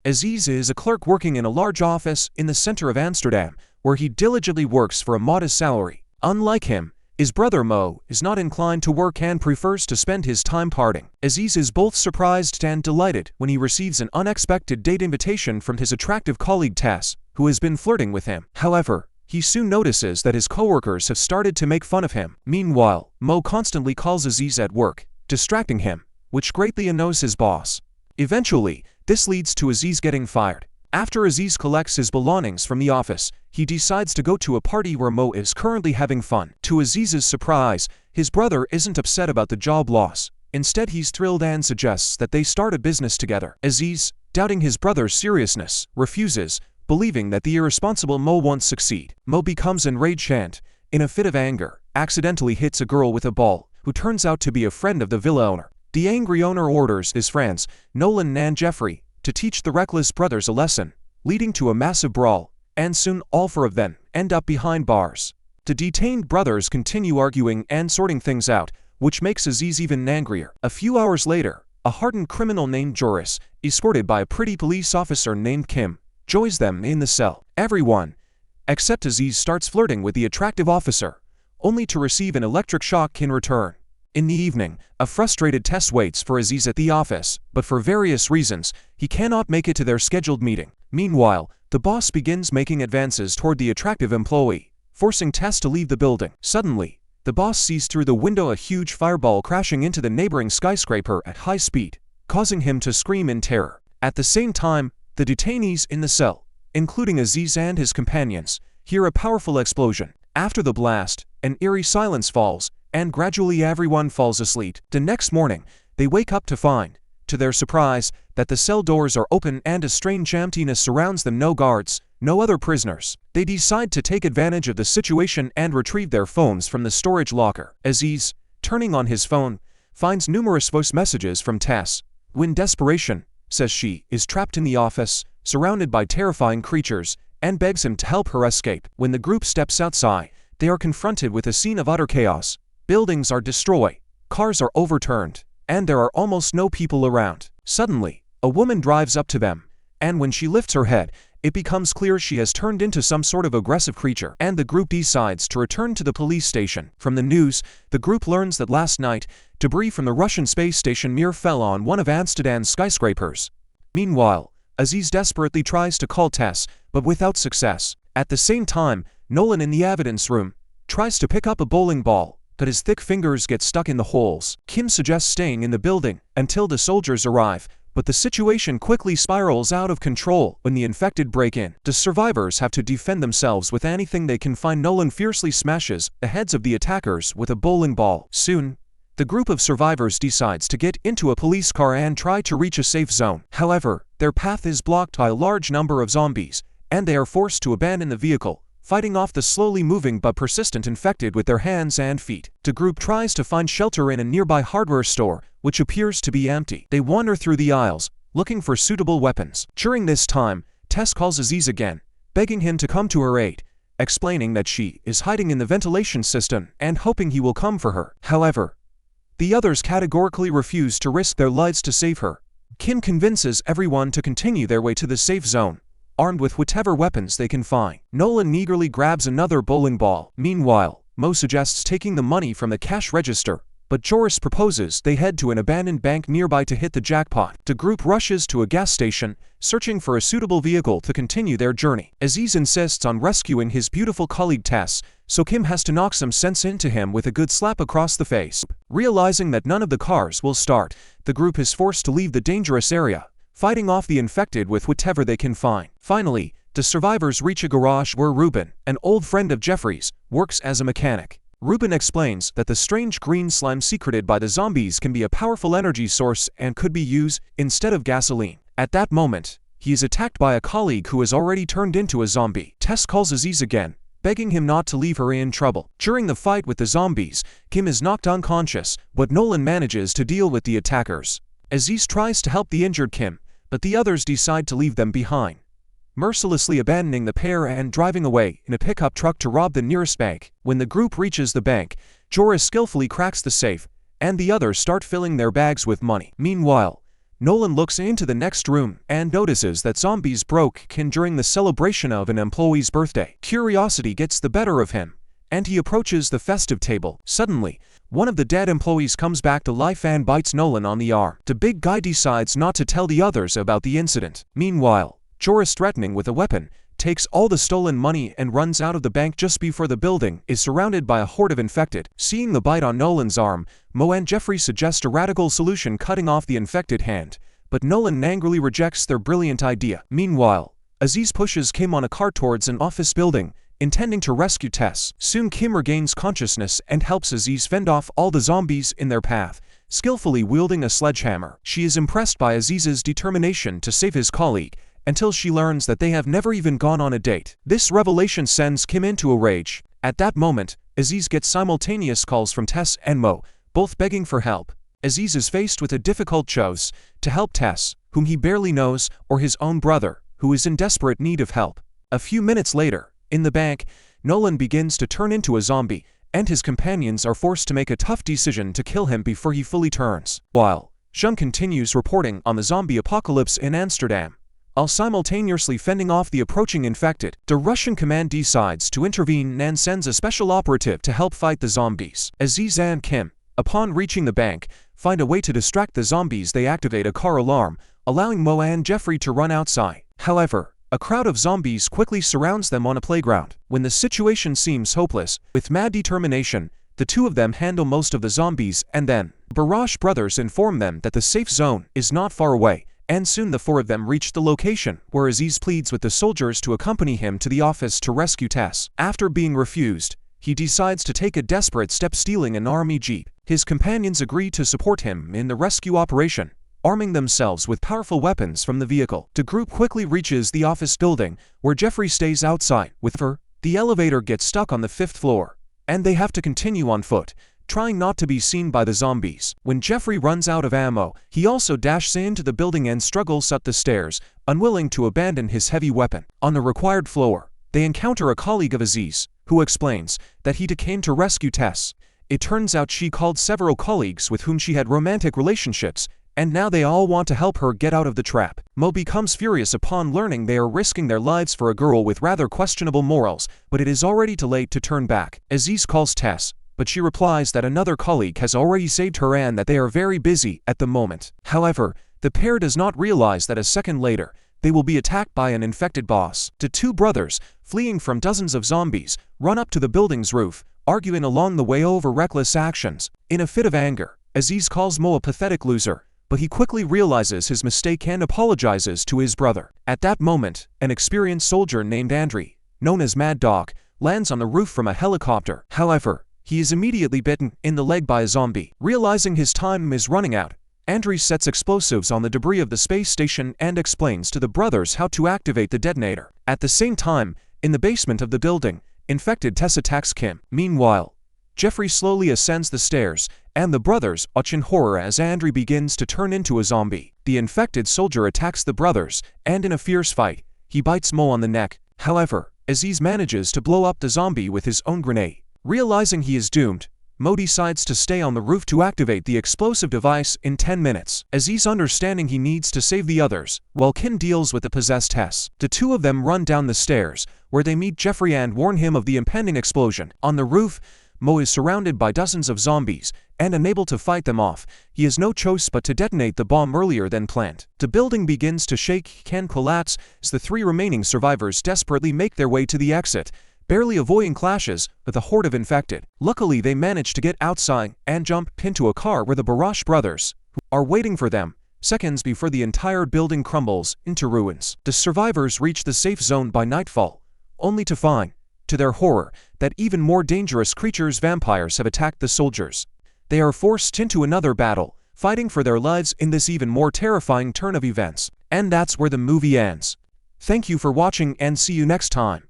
Aziz is a clerk working in a large office in the center of Amsterdam, where he diligently works for a modest salary. Unlike him, his brother Mo is not inclined to work and prefers to spend his time partying. Aziz is both surprised and delighted when he receives an unexpected date invitation from his attractive colleague Tess, who has been flirting with him. However, he soon notices that his coworkers have started to make fun of him. Meanwhile, Mo constantly calls Aziz at work, distracting him, which greatly annoys his boss. Eventually, this leads to Aziz getting fired. After Aziz collects his belongings from the office, he decides to go to a party where Mo is currently having fun. To Aziz's surprise, his brother isn't upset about the job loss. Instead, he's thrilled and suggests that they start a business together. Aziz, doubting his brother's seriousness, refuses, believing that the irresponsible Mo won't succeed. Mo becomes enraged and, in a fit of anger, accidentally hits a girl with a ball, who turns out to be a friend of the villa owner. The angry owner orders his friends, Nolan and Jeffrey, to teach the reckless brothers a lesson, leading to a massive brawl, and soon all four of them end up behind bars. The detained brothers continue arguing and sorting things out, which makes Aziz even angrier. A few hours later, a hardened criminal named Joris, escorted by a pretty police officer named Kim, joins them in the cell. Everyone, except Aziz, starts flirting with the attractive officer, only to receive an electric shock in return. In the evening, a frustrated Tess waits for Aziz at the office, but for various reasons, he cannot make it to their scheduled meeting. Meanwhile, the boss begins making advances toward the attractive employee, forcing Tess to leave the building. Suddenly, the boss sees through the window a huge fireball crashing into the neighboring skyscraper at high speed, causing him to scream in terror. At the same time, the detainees in the cell, including Aziz and his companions, hear a powerful explosion. After the blast, an eerie silence falls, and gradually everyone falls asleep. The next morning, they wake up to find, to their surprise, that the cell doors are open and a strange emptiness surrounds them. No guards, no other prisoners. They decide to take advantage of the situation and retrieve their phones from the storage locker. Aziz, turning on his phone, finds numerous voice messages from Tess, who in desperation, says she is trapped in the office, surrounded by terrifying creatures, and begs him to help her escape. When the group steps outside, they are confronted with a scene of utter chaos. Buildings are destroyed, cars are overturned, and there are almost no people around. Suddenly, a woman drives up to them, and when she lifts her head, it becomes clear she has turned into some sort of aggressive creature, and the group decides to return to the police station. From the news, the group learns that last night, debris from the Russian space station Mir fell on one of Amsterdam's skyscrapers. Meanwhile, Aziz desperately tries to call Tess, but without success. At the same time, Nolan in the evidence room tries to pick up a bowling ball, but his thick fingers get stuck in the holes. Kim suggests staying in the building until the soldiers arrive, but the situation quickly spirals out of control when the infected break in. The survivors have to defend themselves with anything they can find. Nolan fiercely smashes the heads of the attackers with a bowling ball. Soon, the group of survivors decides to get into a police car and try to reach a safe zone. However, their path is blocked by a large number of zombies, and they are forced to abandon the vehicle, fighting off the slowly moving but persistent infected with their hands and feet. The group tries to find shelter in a nearby hardware store, which appears to be empty. They wander through the aisles, looking for suitable weapons. During this time, Tess calls Aziz again, begging him to come to her aid, explaining that she is hiding in the ventilation system and hoping he will come for her. However, the others categorically refuse to risk their lives to save her. Kim convinces everyone to continue their way to the safe zone, armed with whatever weapons they can find. Nolan eagerly grabs another bowling ball. Meanwhile, Mo suggests taking the money from the cash register, but Joris proposes they head to an abandoned bank nearby to hit the jackpot. The group rushes to a gas station, searching for a suitable vehicle to continue their journey. Aziz insists on rescuing his beautiful colleague Tess, so Kim has to knock some sense into him with a good slap across the face. Realizing that none of the cars will start, the group is forced to leave the dangerous area, fighting off the infected with whatever they can find. Finally, the survivors reach a garage where Ruben, an old friend of Jeffrey's, works as a mechanic. Ruben explains that the strange green slime secreted by the zombies can be a powerful energy source and could be used instead of gasoline. At that moment, he is attacked by a colleague who has already turned into a zombie. Tess calls Aziz again, begging him not to leave her in trouble. During the fight with the zombies, Kim is knocked unconscious, but Nolan manages to deal with the attackers. Aziz tries to help the injured Kim, but the others decide to leave them behind, mercilessly abandoning the pair and driving away in a pickup truck to rob the nearest bank. When the group reaches the bank, Joris skillfully cracks the safe, and the others start filling their bags with money. Meanwhile, Nolan looks into the next room and notices that zombies broke in during the celebration of an employee's birthday. Curiosity gets the better of him, and he approaches the festive table. Suddenly, one of the dead employees comes back to life and bites Nolan on the arm. The big guy decides not to tell the others about the incident. Meanwhile, Joris, threatening with a weapon, takes all the stolen money and runs out of the bank just before the building is surrounded by a horde of infected. Seeing the bite on Nolan's arm, Mo and Jeffrey suggest a radical solution, cutting off the infected hand, but Nolan angrily rejects their brilliant idea. Meanwhile, Aziz pushes Kim on a cart towards an office building, intending to rescue Tess. Soon Kim regains consciousness and helps Aziz fend off all the zombies in their path, skillfully wielding a sledgehammer. She is impressed by Aziz's determination to save his colleague, until she learns that they have never even gone on a date. This revelation sends Kim into a rage. At that moment, Aziz gets simultaneous calls from Tess and Mo, both begging for help. Aziz is faced with a difficult choice: to help Tess, whom he barely knows, or his own brother, who is in desperate need of help. A few minutes later, in the bank, Nolan begins to turn into a zombie, and his companions are forced to make a tough decision to kill him before he fully turns. While Jean continues reporting on the zombie apocalypse in Amsterdam, while simultaneously fending off the approaching infected, the Russian command decides to intervene and sends a special operative to help fight the zombies. Aziz and Kim, upon reaching the bank, find a way to distract the zombies. They activate a car alarm, allowing Mo and Jeffrey to run outside. However, a crowd of zombies quickly surrounds them on a playground. When the situation seems hopeless, with mad determination, the two of them handle most of the zombies, and then Barash brothers inform them that the safe zone is not far away. And soon the four of them reach the location, where Aziz pleads with the soldiers to accompany him to the office to rescue Tess. After being refused, he decides to take a desperate step, stealing an army jeep. His companions agree to support him in the rescue operation, arming themselves with powerful weapons from the vehicle. The group quickly reaches the office building, where Jeffrey stays outside. With her, the elevator gets stuck on the 5th floor, and they have to continue on foot, trying not to be seen by the zombies. When Jeffrey runs out of ammo, he also dashes into the building and struggles up the stairs, unwilling to abandon his heavy weapon. On the required floor, they encounter a colleague of Aziz, who explains that he came to rescue Tess. It turns out she called several colleagues with whom she had romantic relationships, and now they all want to help her get out of the trap. Mo becomes furious upon learning they are risking their lives for a girl with rather questionable morals, but it is already too late to turn back. Aziz calls Tess, but she replies that another colleague has already saved her and that they are very busy at the moment. However, the pair does not realize that a second later, they will be attacked by an infected boss. The two brothers, fleeing from dozens of zombies, run up to the building's roof, arguing along the way over reckless actions. In a fit of anger, Aziz calls Mo a pathetic loser, but he quickly realizes his mistake and apologizes to his brother. At that moment, an experienced soldier named Andriy, known as Mad Dog, lands on the roof from a helicopter. However, he is immediately bitten in the leg by a zombie. Realizing his time is running out, Andriy sets explosives on the debris of the space station and explains to the brothers how to activate the detonator. At the same time, in the basement of the building, infected Tess attacks Kim. Meanwhile, Jeffrey slowly ascends the stairs, and the brothers watch in horror as Andriy begins to turn into a zombie. The infected soldier attacks the brothers, and in a fierce fight, he bites Mo on the neck. However, Aziz manages to blow up the zombie with his own grenade. Realizing he is doomed, Mo decides to stay on the roof to activate the explosive device in 10 minutes. Aziz understanding he needs to save the others, while Kim deals with the possessed Tess. The two of them run down the stairs, where they meet Jeffrey and warn him of the impending explosion. On the roof, Mo is surrounded by dozens of zombies, and unable to fight them off, he has no choice but to detonate the bomb earlier than planned. The building begins to shake and collapse as the three remaining survivors desperately make their way to the exit, barely avoiding clashes with a horde of infected. Luckily, they manage to get outside and jump into a car where the Barash brothers are waiting for them, seconds before the entire building crumbles into ruins. The survivors reach the safe zone by nightfall, only to find, to their horror, that even more dangerous creatures, vampires, have attacked the soldiers. They are forced into another battle, fighting for their lives in this even more terrifying turn of events. And that's where the movie ends. Thank you for watching and see you next time.